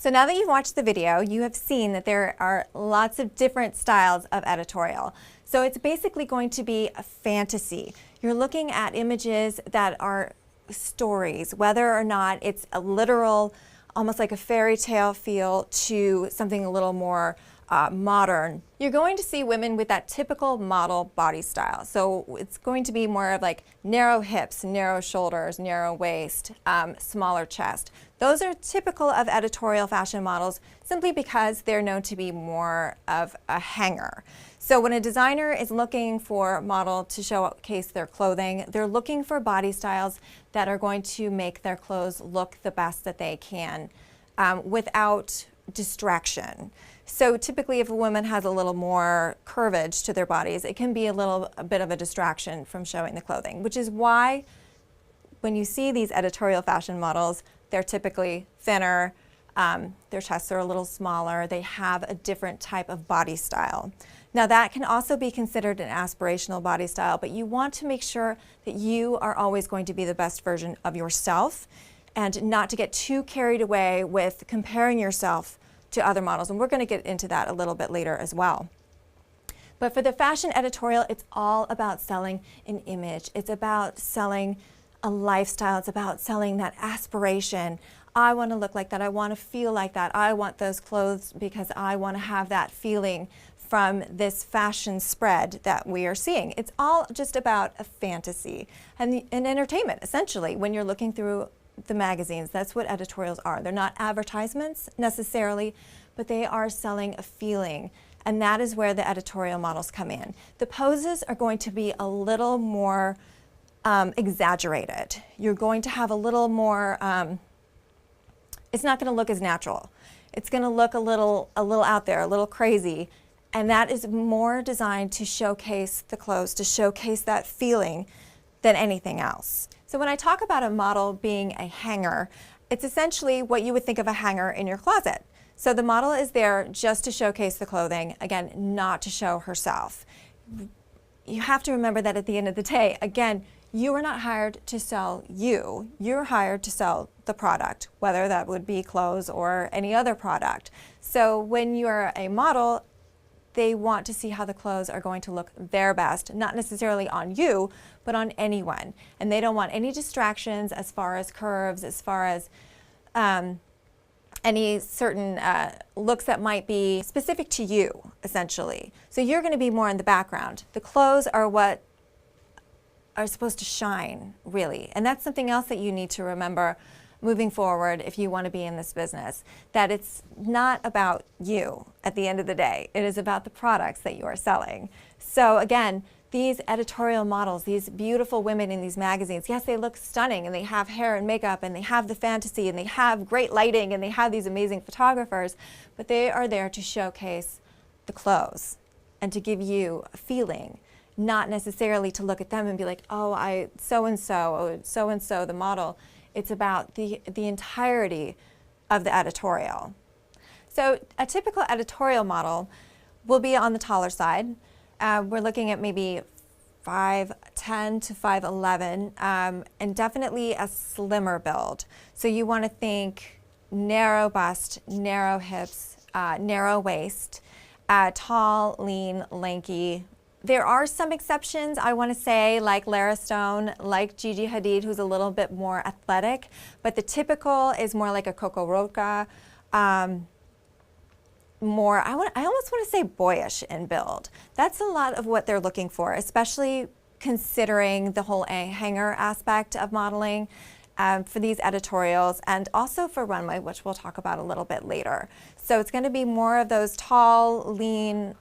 So now that you've watched the video, you have seen that there are lots of different styles of editorial. So it's basically going to be a fantasy. You're looking at images that are stories, whether or not it's a literal, almost like a fairy tale feel, to something a little more modern. You're going to see women with that typical model body style. So it's going to be more of like narrow hips, narrow shoulders, narrow waist, smaller chest. Those are typical of editorial fashion models simply because they're known to be more of a hanger. So when a designer is looking for a model to showcase their clothing, they're looking for body styles that are going to make their clothes look the best that they can without distraction. So typically if a woman has a little more curvage to their bodies, it can be a bit of a distraction from showing the clothing, which is why when you see these editorial fashion models, they're typically thinner, their chests are a little smaller, they have a different type of body style. Now that can also be considered an aspirational body style, but you want to make sure that you are always going to be the best version of yourself and not to get too carried away with comparing yourself to other models. And we're going to get into that a little bit later as well. But for the fashion editorial, it's all about selling an image. It's about selling a lifestyle. It's about selling that aspiration. I want to look like that. I want to feel like that. I want those clothes because I want to have that feeling from this fashion spread that we are seeing. It's all just about a fantasy and entertainment, essentially, when you're looking through the magazines. That's what editorials are. They're not advertisements necessarily, but they are selling a feeling. And that is where the editorial models come in. The poses are going to be a little more exaggerated. You're going to have a little more, it's not going to look as natural. It's going to look a little out there, a little crazy. And that is more designed to showcase the clothes, to showcase that feeling than anything else. So when I talk about a model being a hanger, it's essentially what you would think of a hanger in your closet. So the model is there just to showcase the clothing, again, not to show herself. You have to remember that at the end of the day, again, you are not hired to sell you. You're hired to sell the product, whether that would be clothes or any other product. So when you're a model, they want to see how the clothes are going to look their best, not necessarily on you, but on anyone. And they don't want any distractions as far as curves, as far as any certain looks that might be specific to you, essentially. So you're going to be more in the background. The clothes are what are supposed to shine, really. And that's something else that you need to remember moving forward if you want to be in this business, that it's not about you at the end of the day. It is about the products that you are selling. So again, these editorial models, these beautiful women in these magazines, yes, they look stunning and they have hair and makeup and they have the fantasy and they have great lighting and they have these amazing photographers, but they are there to showcase the clothes and to give you a feeling, not necessarily to look at them and be like, oh, so-and-so, the model. It's about the entirety of the editorial. So a typical editorial model will be on the taller side. We're looking at maybe 5'10" to 5'11", and definitely a slimmer build. So you want to think narrow bust, narrow hips, narrow waist, tall, lean, lanky. There are some exceptions, I want to say, like Lara Stone, like Gigi Hadid, who's a little bit more athletic, but the typical is more like a Coco Roca, more, I almost want to say boyish in build. That's a lot of what they're looking for, especially considering the whole hanger aspect of modeling for these editorials and also for runway, which we'll talk about a little bit later. So it's going to be more of those tall, lean,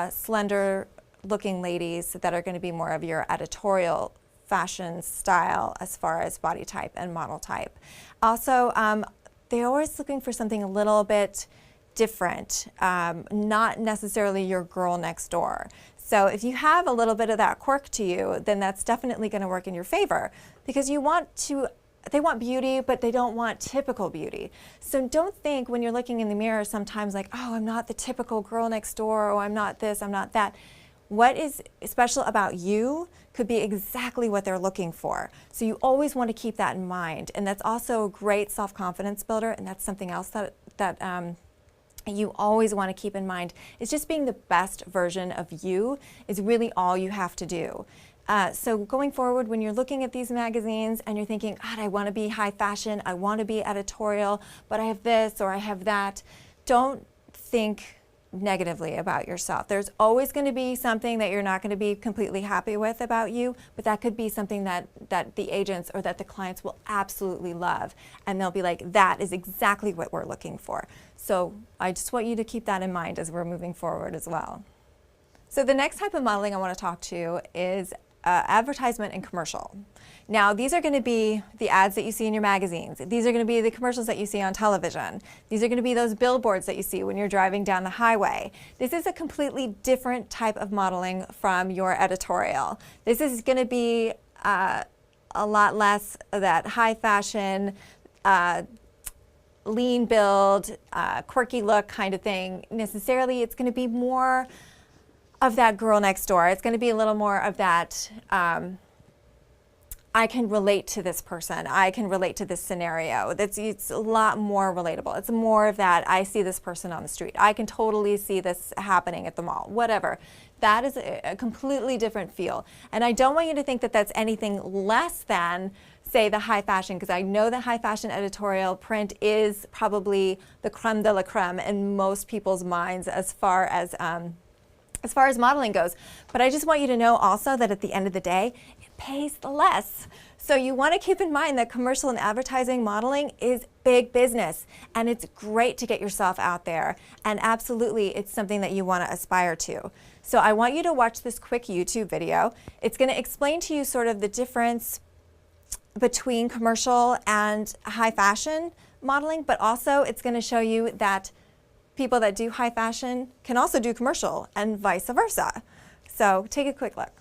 slender looking ladies that are going to be more of your editorial fashion style as far as body type and model type. Also, they're always looking for something a little bit different, not necessarily your girl next door. So if you have a little bit of that quirk to you, then that's definitely going to work in your favor because they want beauty, but they don't want typical beauty. So don't think when you're looking in the mirror sometimes like, oh, I'm not the typical girl next door, or I'm not this, I'm not that. What is special about you could be exactly what they're looking for. So you always want to keep that in mind. And that's also a great self-confidence builder, and that's something else that you always want to keep in mind is just being the best version of you is really all you have to do. So going forward, when you're looking at these magazines and you're thinking, God, I want to be high fashion, I want to be editorial, but I have this or I have that, don't think negatively about yourself. There's always going to be something that you're not going to be completely happy with about you, but that could be something that the agents or that the clients will absolutely love. And they'll be like, that is exactly what we're looking for. So I just want you to keep that in mind as we're moving forward as well. So the next type of modeling I want to talk to is advertisement and commercial. Now, these are going to be the ads that you see in your magazines. These are going to be the commercials that you see on television. These are going to be those billboards that you see when you're driving down the highway. This is a completely different type of modeling from your editorial. This is going to be a lot less of that high fashion, lean build, quirky look kind of thing. Necessarily, it's going to be more of that girl next door. It's going to be a little more of that, I can relate to this person. I can relate to this scenario. It's a lot more relatable. It's more of that, I see this person on the street. I can totally see this happening at the mall, whatever. That is a completely different feel. And I don't want you to think that that's anything less than, say, the high fashion, because I know that high fashion editorial print is probably the creme de la creme in most people's minds as far as modeling goes. But I just want you to know also that at the end of the day, it pays less. So you want to keep in mind that commercial and advertising modeling is big business, and it's great to get yourself out there. And absolutely, it's something that you want to aspire to. So I want you to watch this quick YouTube video. It's going to explain to you sort of the difference between commercial and high fashion modeling, but also it's going to show you that people that do high fashion can also do commercial and vice versa. So take a quick look.